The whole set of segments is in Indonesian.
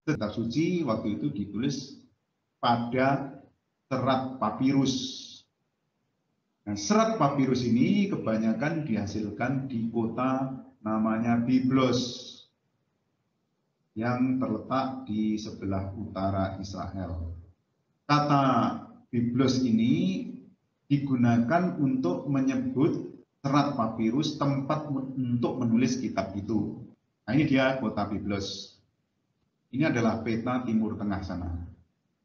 Kitab suci waktu itu ditulis pada serat papirus. Nah, serat papirus ini kebanyakan dihasilkan di kota namanya Byblos yang terletak di sebelah utara Israel. Kata Byblos ini digunakan untuk menyebut serat papirus tempat untuk menulis kitab itu. Nah, ini dia kota Byblos. Ini adalah peta Timur Tengah sana.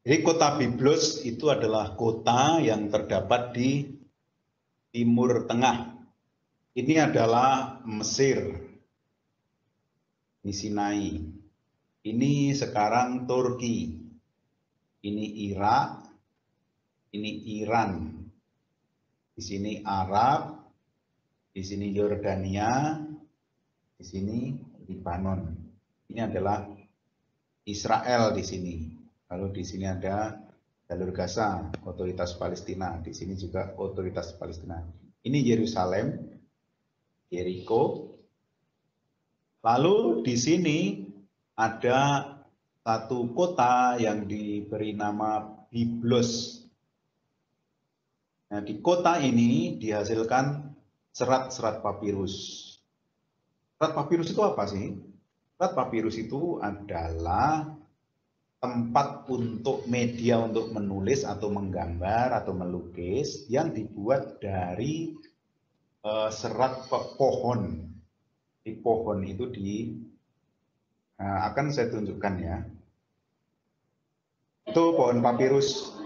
Jadi kota Byblos itu adalah kota yang terdapat di Timur Tengah. Ini adalah Mesir, ini Sinai, ini sekarang Turki, ini Irak, ini Iran, di sini Arab, di sini Yordania, di sini Lebanon. Ini adalah Israel di sini. Lalu di sini ada jalur Gaza, otoritas Palestina. Di sini juga otoritas Palestina. Ini Yerusalem, Jericho. Lalu di sini ada satu kota yang diberi nama Byblos. Nah, di kota ini dihasilkan serat-serat papirus. Serat papirus itu apa sih? Serat papirus itu adalah tempat untuk media untuk menulis atau menggambar atau melukis yang dibuat dari serat pohon. Di pohon itu akan saya tunjukkan ya. Itu pohon papirus.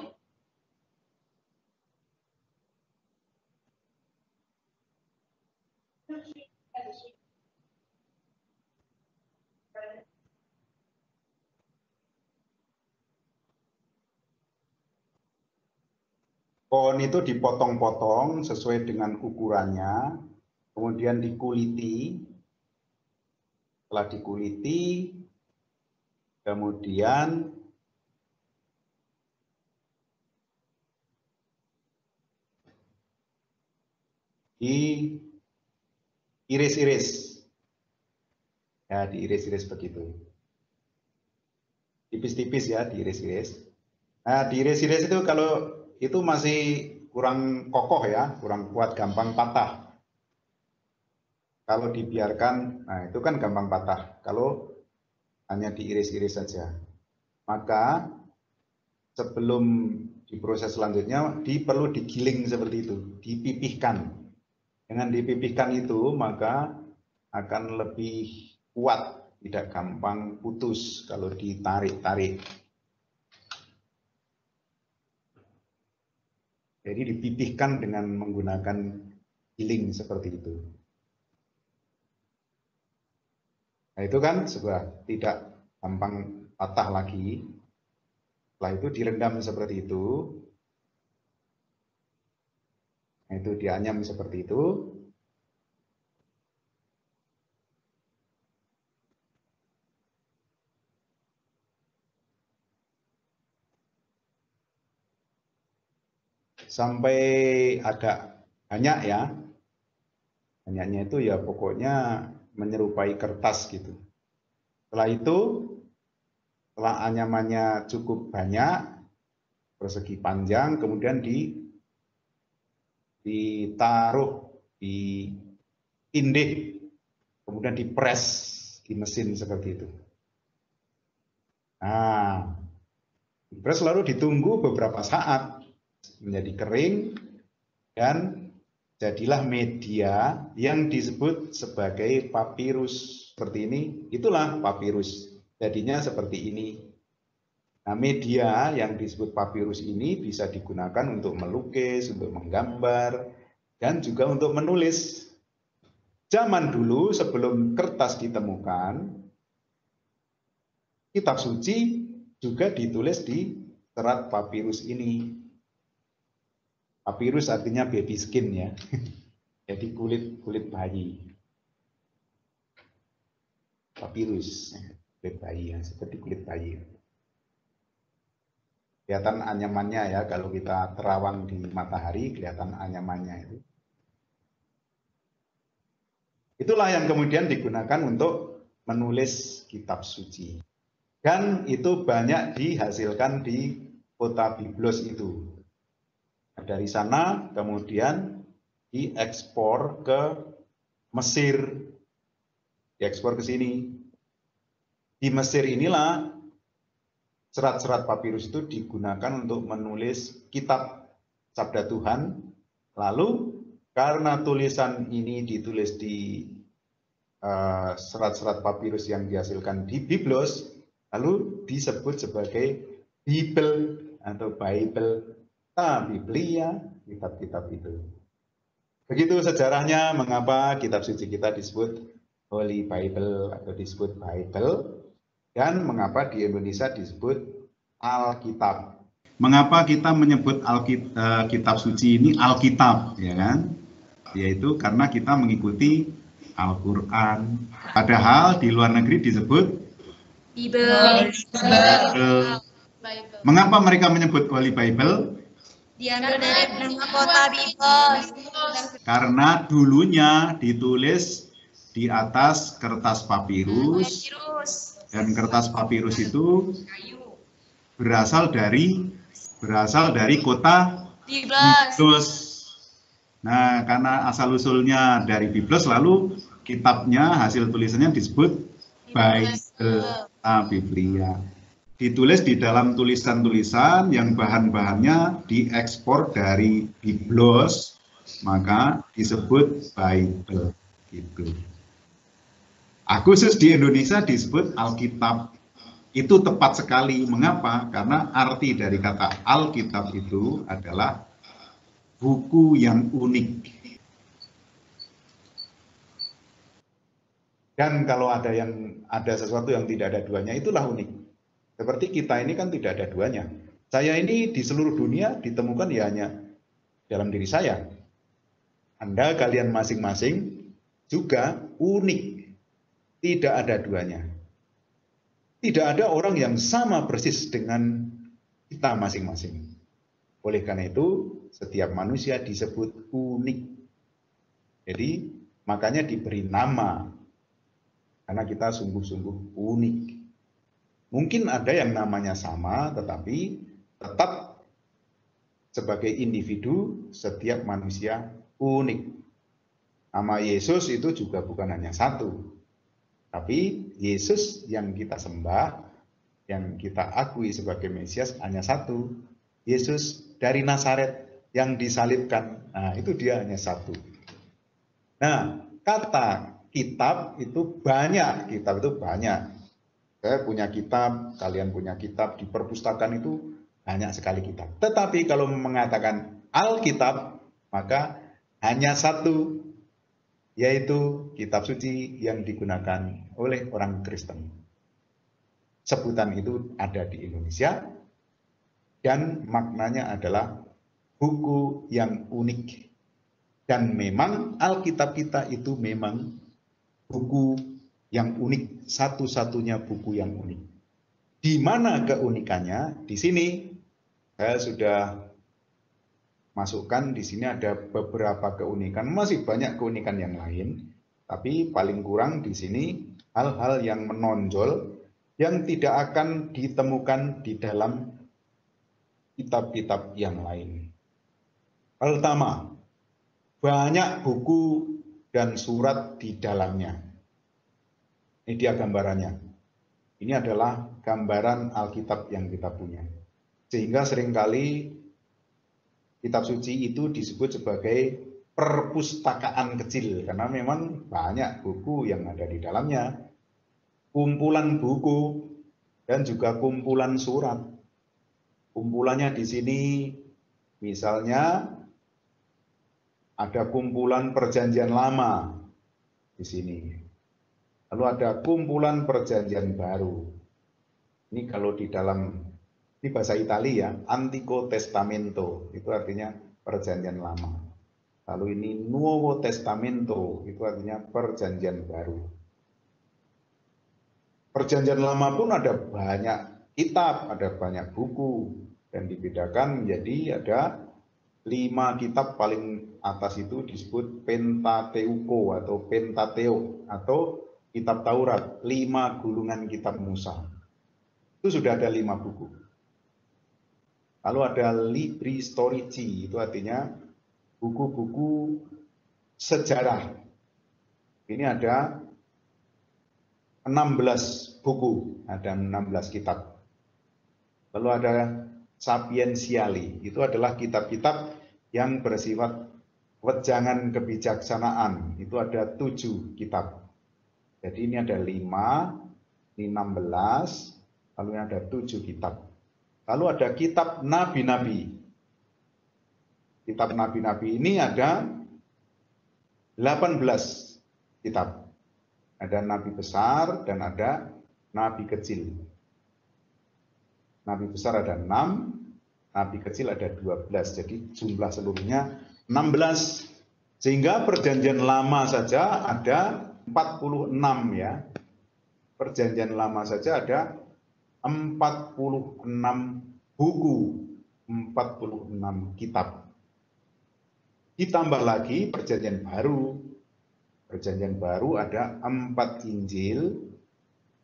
Pohon itu dipotong-potong sesuai dengan ukurannya, kemudian dikuliti. Setelah dikuliti, kemudian diiris-iris. Ya, diiris-iris begitu. Tipis-tipis ya, diiris-iris. Nah, diiris-iris itu kalau itu masih kurang kokoh ya, kurang kuat, gampang patah. Kalau dibiarkan, nah itu kan gampang patah. Kalau hanya diiris-iris saja. Maka sebelum diproses selanjutnya, perlu digiling seperti itu, dipipihkan. Dengan dipipihkan itu, maka akan lebih kuat, tidak gampang putus kalau ditarik-tarik. Jadi dipipihkan dengan menggunakan giling seperti itu. Nah itu kan sudah tidak gampang patah lagi. Setelah itu direndam seperti itu. Nah itu dianyam seperti itu. Sampai ada banyak ya. Banyaknya itu ya pokoknya menyerupai kertas gitu. Setelah itu, setelah anyamannya cukup banyak, persegi panjang, kemudian ditaruh di tindih, kemudian dipres di mesin seperti itu. Nah, dipres lalu ditunggu beberapa saat menjadi kering dan jadilah media yang disebut sebagai papirus. Seperti ini, itulah papirus. Jadinya seperti ini. Nah, media yang disebut papirus ini bisa digunakan untuk melukis, untuk menggambar, dan juga untuk menulis. Zaman dulu sebelum kertas ditemukan, kitab suci juga ditulis di serat papirus ini. Papirus artinya baby skin ya. Jadi kulit bayi. Papirus, kulit bayi ya, seperti kulit bayi. Kelihatan anyamannya ya, kalau kita terawang di matahari kelihatan anyamannya itu. Itulah yang kemudian digunakan untuk menulis kitab suci. Dan itu banyak dihasilkan di kota Byblos itu. Nah, dari sana kemudian diekspor ke Mesir, diekspor ke sini. Di Mesir inilah serat-serat papirus itu digunakan untuk menulis kitab Sabda Tuhan. Lalu karena tulisan ini ditulis di serat-serat papirus yang dihasilkan di Byblos, lalu disebut sebagai Bible atau Bible, Biblia, kitab-kitab itu. Begitu sejarahnya mengapa kitab suci kita disebut Holy Bible atau disebut Bible, dan mengapa di Indonesia disebut Alkitab. Mengapa kita menyebut kitab suci ini Alkitab, ya kan? Yaitu karena kita mengikuti Al-Quran. Padahal di luar negeri disebut Bible. Mengapa mereka menyebut Holy Bible? Diambil dari nama kota Byblos. Karena dulunya ditulis di atas kertas papirus, dan kertas papirus itu berasal dari kota Byblos. Nah, karena asal-usulnya dari Byblos, lalu kitabnya, hasil tulisannya disebut Bible, Biblia. Ditulis di dalam tulisan-tulisan yang bahan-bahannya diekspor dari Byblos, maka disebut Bible. Gitu. Khusus di Indonesia disebut Alkitab. Itu tepat sekali. Mengapa? Karena arti dari kata Alkitab itu adalah buku yang unik. Dan kalau ada sesuatu yang tidak ada duanya, itulah unik. Seperti kita ini kan tidak ada duanya. Saya ini di seluruh dunia ditemukan ya hanya dalam diri saya. Anda, kalian masing-masing juga unik. Tidak ada duanya. Tidak ada orang yang sama persis dengan kita masing-masing. Oleh karena itu, setiap manusia disebut unik. Jadi, makanya diberi nama. Karena kita sungguh-sungguh unik. Mungkin ada yang namanya sama, tetapi tetap sebagai individu, setiap manusia unik. Nama Yesus itu juga bukan hanya satu. Tapi Yesus yang kita sembah, yang kita akui sebagai Mesias hanya satu. Yesus dari Nazaret yang disalibkan, nah itu dia hanya satu. Nah, kata kitab itu banyak, kitab itu banyak. Saya punya kitab, kalian punya kitab, di perpustakaan itu banyak sekali kitab. Tetapi kalau mengatakan Alkitab, maka hanya satu, yaitu kitab suci yang digunakan oleh orang Kristen. Sebutan itu ada di Indonesia, dan maknanya adalah buku yang unik. Dan memang Alkitab kita itu memang buku yang unik, satu-satunya buku yang unik. Di mana keunikannya? Di sini saya sudah masukkan, di sini ada beberapa keunikan, masih banyak keunikan yang lain, tapi paling kurang di sini hal-hal yang menonjol yang tidak akan ditemukan di dalam kitab-kitab yang lain. Pertama, banyak buku dan surat di dalamnya. Ini dia gambarannya. Ini adalah gambaran Alkitab yang kita punya. Sehingga seringkali kitab suci itu disebut sebagai perpustakaan kecil, karena memang banyak buku yang ada di dalamnya. Kumpulan buku dan juga kumpulan surat. Kumpulannya di sini misalnya ada kumpulan Perjanjian Lama di sini. Lalu ada kumpulan Perjanjian Baru. Ini kalau di bahasa Italia, Antico Testamento, itu artinya Perjanjian Lama. Lalu ini Nuovo Testamento, itu artinya Perjanjian Baru. Perjanjian Lama pun ada banyak kitab, ada banyak buku, dan dibedakan menjadi ada 5 kitab paling atas itu disebut Pentateuko atau Pentateuch atau kitab Taurat, 5 gulungan kitab Musa. itu sudah ada 5 buku. Lalu ada Libri Storici, itu artinya buku-buku sejarah. Ini ada 16 buku, ada 16 kitab. Lalu ada Sapientiali, itu adalah kitab-kitab yang bersifat wejangan kebijaksanaan, itu ada 7 kitab. Jadi ini ada 5, ini 16, lalu ini ada 7 kitab. Lalu ada kitab nabi-nabi. Kitab nabi-nabi ini ada 18 kitab. Ada nabi besar dan ada nabi kecil. Nabi besar ada 6, nabi kecil ada 12. Jadi jumlah seluruhnya 16. Sehingga perjanjian lama saja ada 46 ya. Perjanjian lama saja ada 46 buku, 46 kitab. Ditambah lagi perjanjian baru. Perjanjian baru ada 4 Injil,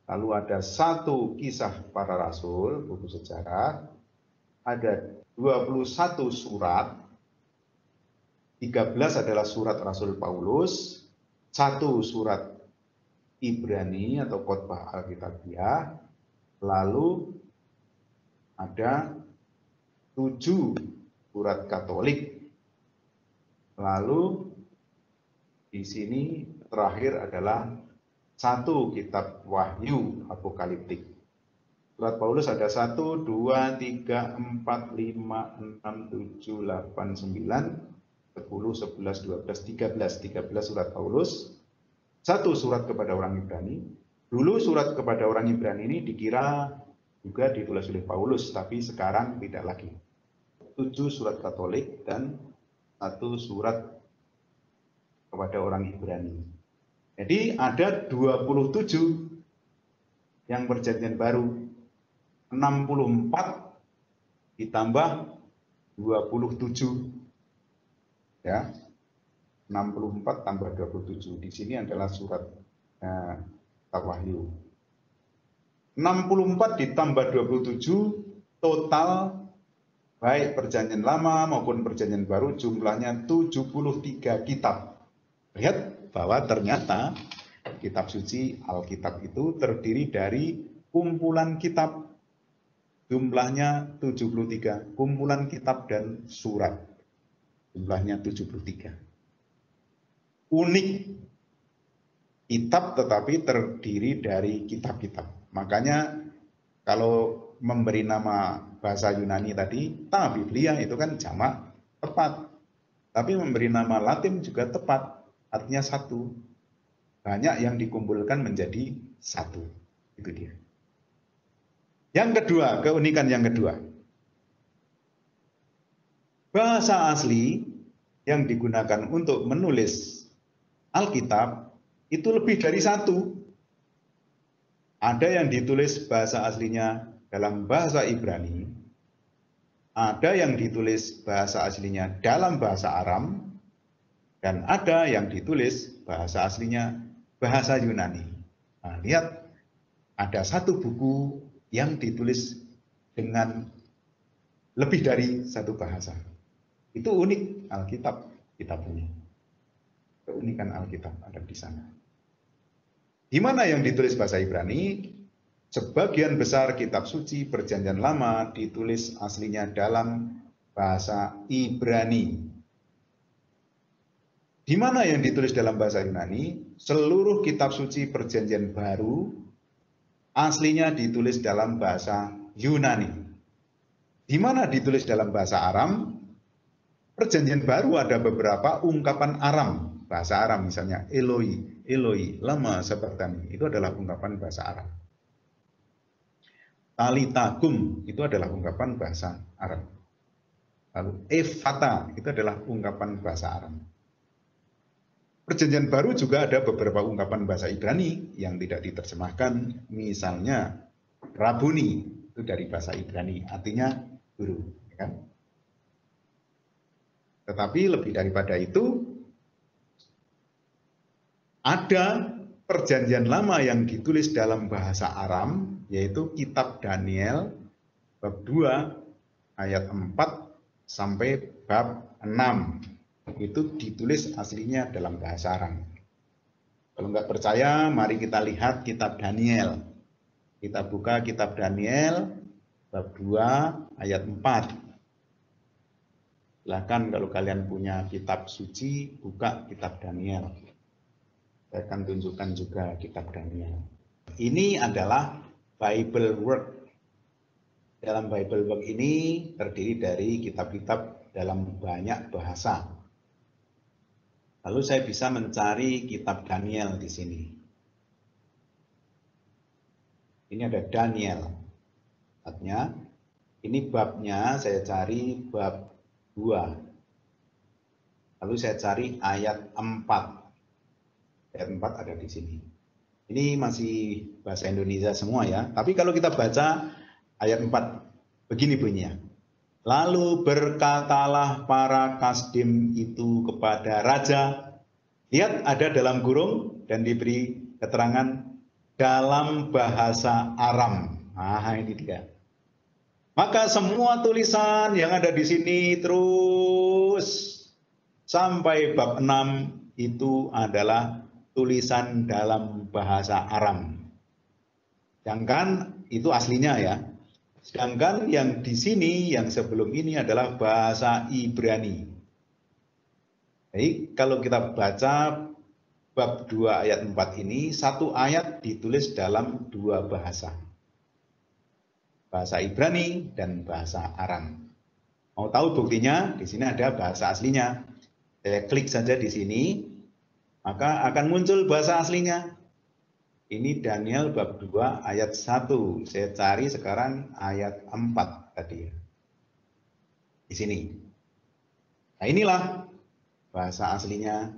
lalu ada 1 kisah para rasul, buku sejarah, ada 21 surat, 13 adalah surat Rasul Paulus, 1 surat Ibrani atau khotbah Alkitabiah, lalu ada 7 surat Katolik, lalu di sini terakhir adalah 1 kitab Wahyu Apokaliptik. Surat Paulus ada 1, 2, 3, 4, 5, 6, 7, 8, 9, 10, 11, 12, 13 surat Paulus, 1 surat kepada orang Ibrani. Dulu surat kepada orang Ibrani ini dikira juga ditulis oleh Paulus, tapi sekarang tidak lagi. 7 surat Katolik dan 1 surat kepada orang Ibrani. Jadi ada 27 yang perjanjian baru. 64 ditambah 27. Ya. 64 tambah 27. Di sini adalah surat Wahyu. 64 ditambah 27 total baik perjanjian lama maupun perjanjian baru jumlahnya 73 kitab. Lihat bahwa ternyata kitab suci Alkitab itu terdiri dari kumpulan kitab. Jumlahnya 73, kumpulan kitab dan surat. Jumlahnya 73. Unik. Kitab tetapi terdiri dari kitab-kitab. Makanya kalau memberi nama bahasa Yunani tadi, ta Biblia itu kan jamak tepat. Tapi memberi nama Latin juga tepat, artinya 1. Banyak yang dikumpulkan menjadi 1. Itu dia. Yang kedua, keunikan yang kedua. Bahasa asli yang digunakan untuk menulis Alkitab itu lebih dari 1. Ada yang ditulis bahasa aslinya dalam bahasa Ibrani, ada yang ditulis bahasa aslinya dalam bahasa Aram, dan ada yang ditulis bahasa aslinya bahasa Yunani. Nah, lihat, ada 1 buku yang ditulis dengan lebih dari 1 bahasa. Itu unik Alkitab kita punya. Keunikan Alkitab ada di sana. Di mana yang ditulis bahasa Ibrani? Sebagian besar kitab suci Perjanjian Lama ditulis aslinya dalam bahasa Ibrani. Di mana yang ditulis dalam bahasa Yunani? Seluruh kitab suci Perjanjian Baru aslinya ditulis dalam bahasa Yunani. Di mana ditulis dalam bahasa Aram? Perjanjian Baru ada beberapa ungkapan Aram, bahasa Aram misalnya Eloi, Eloi, lama sabachthani, itu adalah ungkapan bahasa Aram. Talitagum itu adalah ungkapan bahasa Aram. Lalu Ephata itu adalah ungkapan bahasa Aram. Perjanjian Baru juga ada beberapa ungkapan bahasa Ibrani yang tidak diterjemahkan, misalnya Rabuni itu dari bahasa Ibrani, artinya guru, kan? Tetapi lebih daripada itu, ada Perjanjian Lama yang ditulis dalam bahasa Aram, yaitu Kitab Daniel, bab 2, ayat 4 sampai bab 6. Itu ditulis aslinya dalam bahasa Aram. Kalau nggak percaya, mari kita lihat Kitab Daniel. Kita buka Kitab Daniel, bab 2, ayat 4. Silahkan kalau kalian punya kitab suci, buka Kitab Daniel. Saya akan tunjukkan juga Kitab Daniel. Ini adalah Bible Work. Dalam Bible Work ini terdiri dari kitab-kitab dalam banyak bahasa. Lalu saya bisa mencari Kitab Daniel di sini. Ini ada Daniel. Artinya, ini babnya saya cari bab 2. Lalu saya cari ayat 4. Ayat 4 ada di sini. Ini masih bahasa Indonesia semua ya. Tapi kalau kita baca ayat 4, begini bunyinya. Lalu berkatalah para kasdim itu kepada raja. Lihat ada dalam kurung dan diberi keterangan dalam bahasa Aram. Nah ini dia. Maka semua tulisan yang ada di sini terus sampai bab 6 itu adalah tulisan dalam bahasa Aram. Sedangkan itu aslinya ya. Sedangkan yang di sini, yang sebelum ini adalah bahasa Ibrani. Jadi kalau kita baca bab 2 ayat 4 ini, satu ayat ditulis dalam dua bahasa. Bahasa Ibrani dan bahasa Aram. Mau tahu buktinya? Di sini ada bahasa aslinya. Saya klik saja di sini. Maka akan muncul bahasa aslinya. Ini Daniel bab 2 ayat 1. Saya cari sekarang ayat 4 tadi. Di sini. Nah inilah bahasa aslinya.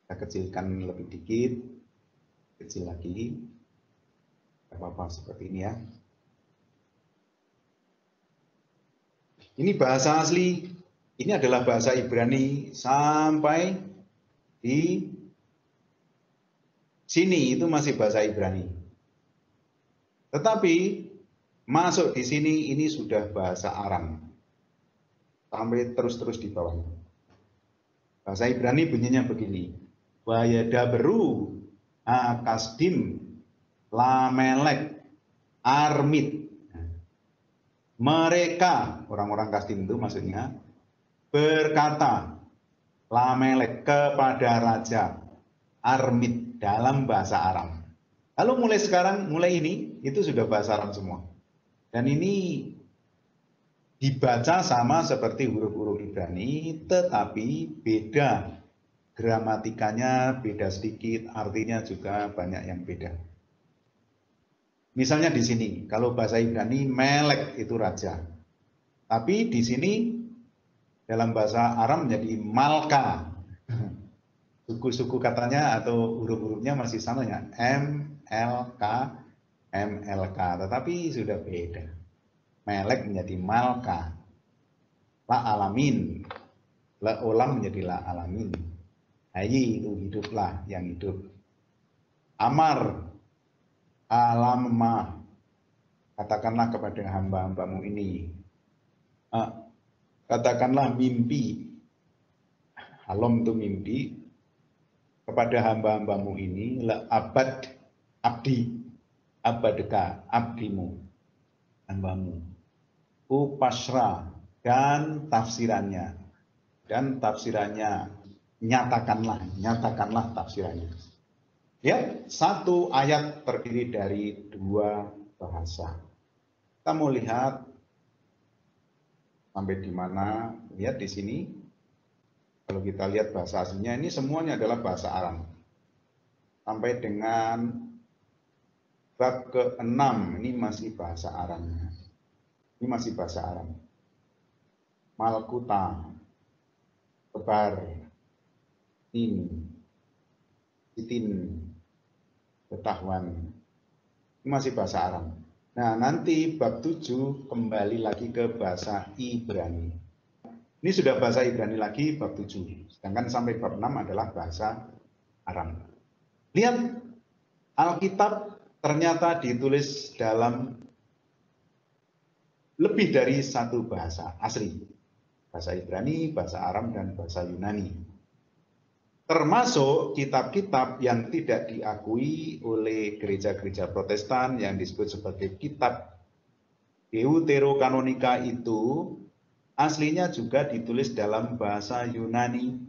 Kita kecilkan lebih dikit. Kecil lagi. Tidak apa-apa seperti ini ya. Ini bahasa asli. Ini adalah bahasa Ibrani sampai di sini itu masih bahasa Ibrani. Tetapi masuk di sini ini sudah bahasa Aram. Sampai terus-terus di bawah. Bahasa Ibrani bunyinya begini. Wayadaberu akasdim lamelek armit. Mereka, orang-orang Kasdim itu maksudnya, berkata Lamelek kepada Raja Armit dalam bahasa Aram. Lalu mulai ini, itu sudah bahasa Aram semua. Dan ini dibaca sama seperti huruf-huruf Ibrani, tetapi beda. Gramatikanya beda sedikit, artinya juga banyak yang beda. Misalnya di sini, kalau bahasa Ibrani, Melek itu raja. Tapi di sini, dalam bahasa Aram menjadi Malka. Suku-suku katanya atau huruf-hurufnya masih sama ya. M-L-K, M-L-K. Tetapi sudah beda. Melek menjadi Malka. La alamin. La olam menjadi la alamin. Hayi itu hiduplah yang hidup. Amar. Alamma. Katakanlah kepada hamba-hambamu ini. Katakanlah mimpi. Alam itu mimpi. Kepada hamba-hambamu ini, la abad abdi, abadeka abdimu, hambamu. Upasra dan tafsirannya, nyatakanlah tafsirannya. Ya, satu ayat terdiri dari dua bahasa. Kita mau lihat sampai di mana? Lihat di sini. Kalau kita lihat bahasa aslinya, ini semuanya adalah bahasa Aram. Sampai dengan bab ke-6, ini masih bahasa Aram. Ini masih bahasa Aram. Malkuta, Kebar, Sitin, Ketahuan. Ini masih bahasa Aram. Nah, nanti bab 7 kembali lagi ke bahasa Ibrani. Ini sudah bahasa Ibrani lagi bab 7. Sedangkan sampai bab 6 adalah bahasa Aram. Lihat, Alkitab ternyata ditulis dalam lebih dari satu bahasa asli. Bahasa Ibrani, bahasa Aram, dan bahasa Yunani. Termasuk kitab-kitab yang tidak diakui oleh gereja-gereja Protestan yang disebut sebagai kitab Deuterokanonika itu aslinya juga ditulis dalam bahasa Yunani.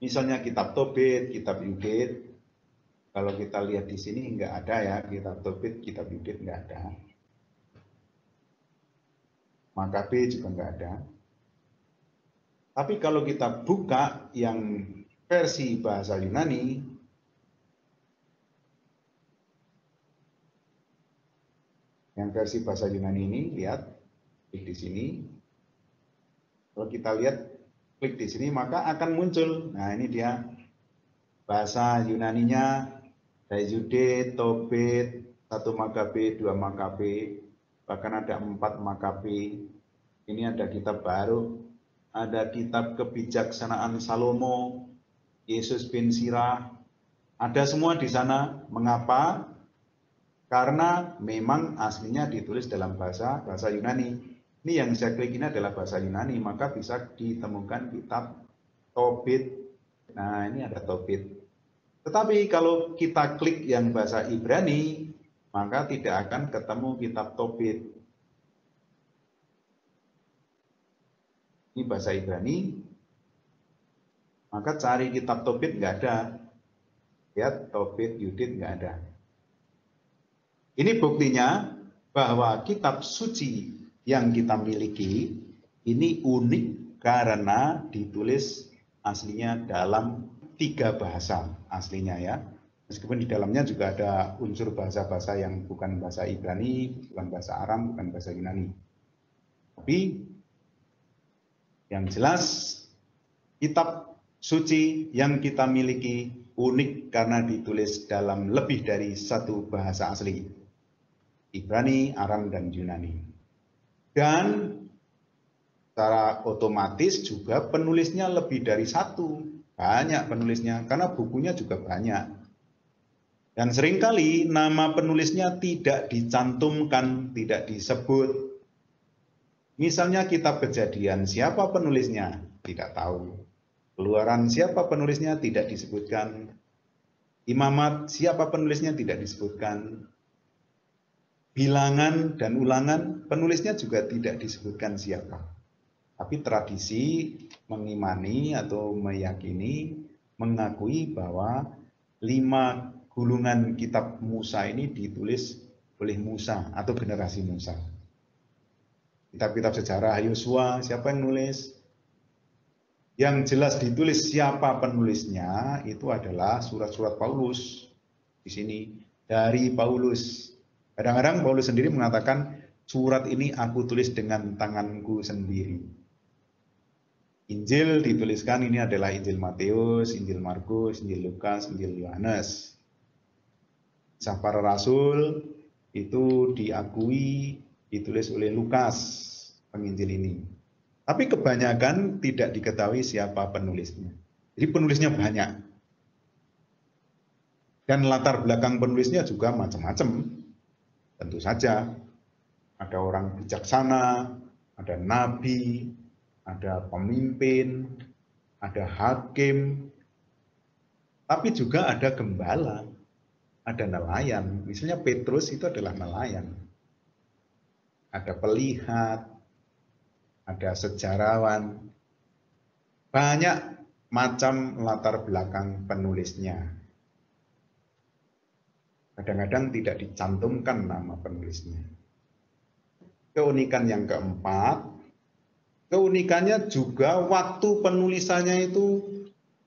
Misalnya kitab Tobit, kitab Yudit. Kalau kita lihat di sini enggak ada ya, kitab Tobit, kitab Yudit enggak ada. Makabe juga enggak ada. Tapi kalau kita buka yang versi bahasa Yunani, yang versi bahasa Yunani ini, lihat, klik di sini. Kalau kita lihat, klik di sini, maka akan muncul. Nah, ini dia bahasa Yunaninya, dari Yudit, Tobit, 1 Makabe, 2 Makabe, bahkan ada 4 Makabe. Ini ada kitab baru. Ada kitab kebijaksanaan Salomo, Yesus bin Sirah, ada semua di sana. Mengapa? Karena memang aslinya ditulis dalam bahasa Yunani. Ini yang saya klik ini adalah bahasa Yunani, maka bisa ditemukan kitab Tobit. Nah, ini ada Tobit. Tetapi kalau kita klik yang bahasa Ibrani, maka tidak akan ketemu kitab Tobit. Ini bahasa Ibrani, maka cari kitab Tobit nggak ada. Lihat, Tobit, Yudit nggak ada. Ini buktinya bahwa kitab suci yang kita miliki ini unik karena ditulis aslinya dalam 3 bahasa aslinya ya. Meskipun di dalamnya juga ada unsur bahasa-bahasa yang bukan bahasa Ibrani, bukan bahasa Aram, bukan bahasa Yunani. Tapi yang jelas, kitab suci yang kita miliki unik karena ditulis dalam lebih dari 1 bahasa asli. Ibrani, Aram, dan Yunani. Dan secara otomatis juga penulisnya lebih dari 1. Banyak penulisnya, karena bukunya juga banyak. Dan seringkali nama penulisnya tidak dicantumkan, tidak disebut. Misalnya kitab Kejadian, siapa penulisnya? Tidak tahu. Keluaran, siapa penulisnya? Tidak disebutkan. Imamat, siapa penulisnya? Tidak disebutkan. Bilangan dan Ulangan, penulisnya juga tidak disebutkan siapa. Tapi tradisi mengimani atau meyakini, mengakui bahwa 5 gulungan kitab Musa ini ditulis oleh Musa atau generasi Musa. Kitab-kitab sejarah Yosua, siapa yang nulis? Yang jelas ditulis siapa penulisnya itu adalah surat-surat Paulus. Di sini dari Paulus. Kadang-kadang Paulus sendiri mengatakan surat ini aku tulis dengan tanganku sendiri. Injil dituliskan ini adalah Injil Matius, Injil Markus, Injil Lukas, Injil Yohanes. Kisah para Rasul itu diakui ditulis oleh Lukas, penginjil ini. Tapi kebanyakan tidak diketahui siapa penulisnya. Jadi penulisnya banyak. Dan latar belakang penulisnya juga macam-macam. Tentu saja ada orang bijaksana, ada nabi, ada pemimpin, ada hakim, tapi juga ada gembala, ada nelayan. Misalnya Petrus itu adalah nelayan. Ada pelihat, ada sejarawan, banyak macam latar belakang penulisnya. Kadang-kadang tidak dicantumkan nama penulisnya. Keunikan yang keempat, keunikannya juga waktu penulisannya itu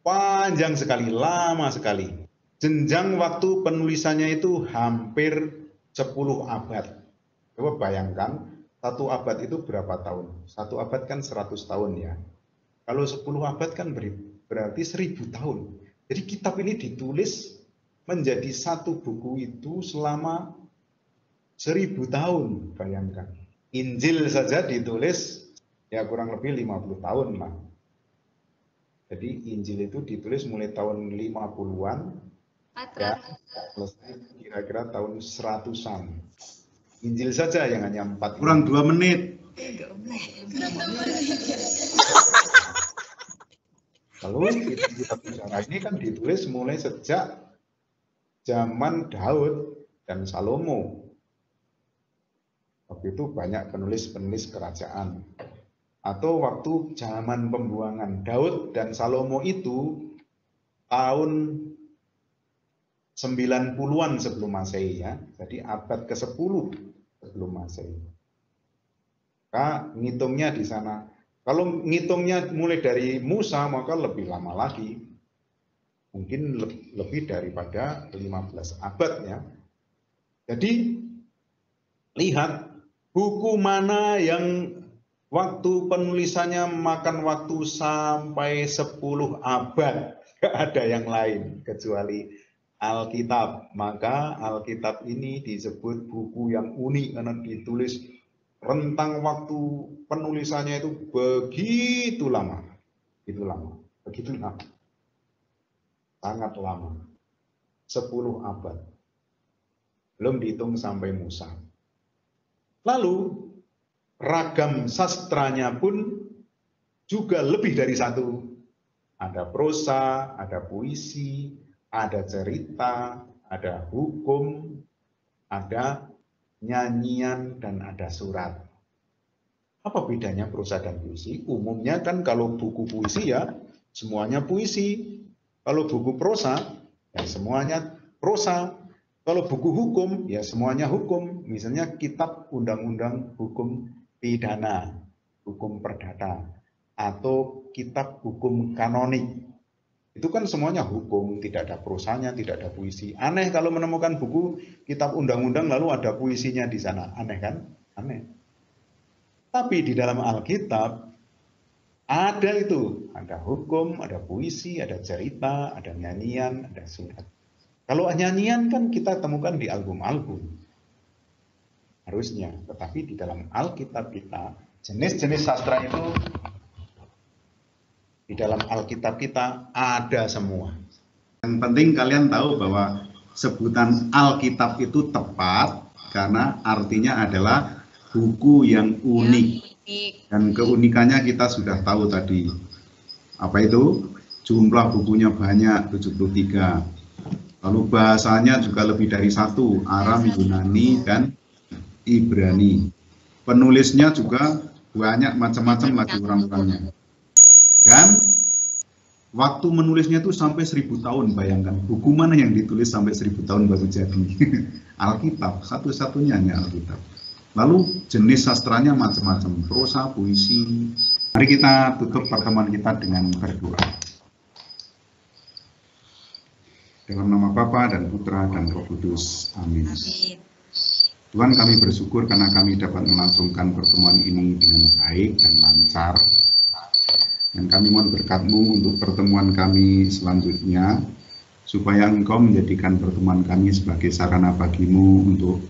panjang sekali, lama sekali. Jenjang waktu penulisannya itu hampir 10 abad. Coba bayangkan, 1 abad itu berapa tahun? 1 abad kan 100 tahun ya. Kalau 10 abad kan berarti 1000 tahun. Jadi kitab ini ditulis menjadi 1 buku itu selama 1000 tahun, bayangkan. Injil saja ditulis ya kurang lebih 50 tahun lah. Jadi Injil itu ditulis mulai tahun 50-an dan selesai kira-kira tahun 100-an. Injil saja yang hanya 4 Kurang 2 menit. Lalu kitab sejarah ini kan ditulis mulai sejak zaman Daud dan Salomo. Waktu itu banyak penulis-penulis kerajaan. Atau waktu zaman pembuangan Daud dan Salomo itu tahun 90-an sebelum Masehi ya. Jadi abad ke-10 sebelum Masehi. Maka ngitungnya di sana. Kalau ngitungnya mulai dari Musa maka lebih lama lagi. Mungkin lebih daripada 15 abad ya. Jadi lihat buku mana yang waktu penulisannya makan waktu sampai 10 abad. Gak ada yang lain kecuali Alkitab. Maka Alkitab ini disebut buku yang unik karena ditulis rentang waktu penulisannya itu begitu lama. Begitu lama. Sangat lama. 10 abad. Belum dihitung sampai Musa. Lalu ragam sastranya pun juga lebih dari satu. Ada prosa, ada puisi, ada cerita, ada hukum, ada nyanyian, dan ada surat. Apa bedanya prosa dan puisi? Umumnya kan kalau buku puisi ya semuanya puisi. Kalau buku prosa ya semuanya prosa. Kalau buku hukum ya semuanya hukum. Misalnya kitab undang-undang hukum pidana, hukum perdata, atau kitab hukum kanonik. Itu kan semuanya hukum, tidak ada prosanya, tidak ada puisi. Aneh kalau menemukan buku kitab undang-undang lalu ada puisinya di sana. Aneh kan? Aneh. Tapi di dalam Alkitab ada itu. Ada hukum, ada puisi, ada cerita, ada nyanyian, ada surat. Kalau nyanyian kan kita temukan di album-album. Harusnya. Tetapi di dalam Alkitab kita, jenis-jenis sastra itu di dalam Alkitab kita ada semua. Yang penting kalian tahu bahwa sebutan Alkitab itu tepat karena artinya adalah buku yang unik. Dan keunikannya kita sudah tahu tadi. Apa itu? Jumlah bukunya banyak, 73. Lalu bahasanya juga lebih dari satu, Aram, Yunani, dan Ibrani. Penulisnya juga banyak macam-macam lagi orang-orangnya. Dan waktu menulisnya itu sampai 1000 tahun, bayangkan. Buku mana yang ditulis sampai 1000 tahun baru jadi? Alkitab, satu-satunya hanya Alkitab. Lalu jenis sastranya macam-macam, prosa, puisi. Mari kita tutup pertemuan kita dengan berdoa. Dalam nama Bapa dan Putra dan Roh Kudus. Amin. Tuhan, kami bersyukur karena kami dapat melangsungkan pertemuan ini dengan baik dan lancar. Dan kami mohon berkat-Mu untuk pertemuan kami selanjutnya, supaya Engkau menjadikan pertemuan kami sebagai sarana bagi-Mu untuk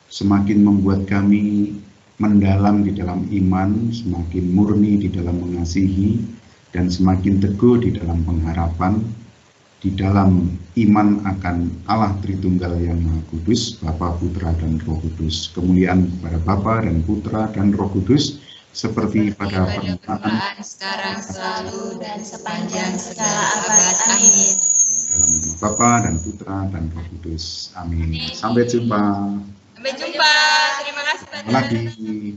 semakin membuat kami mendalam di dalam iman, semakin murni di dalam mengasihi, dan semakin teguh di dalam pengharapan, di dalam iman akan Allah Tritunggal yang Maha Kudus, Bapa, Putra, dan Roh Kudus. Kemuliaan kepada Bapa dan Putra dan Roh Kudus, seperti pada permulaan, sekarang, selalu, dan sepanjang segala abad. Amin. Dalam nama Bapa dan Putra dan Roh Kudus. Amin. Sampai jumpa. Sampai jumpa. Terima kasih. Lagi.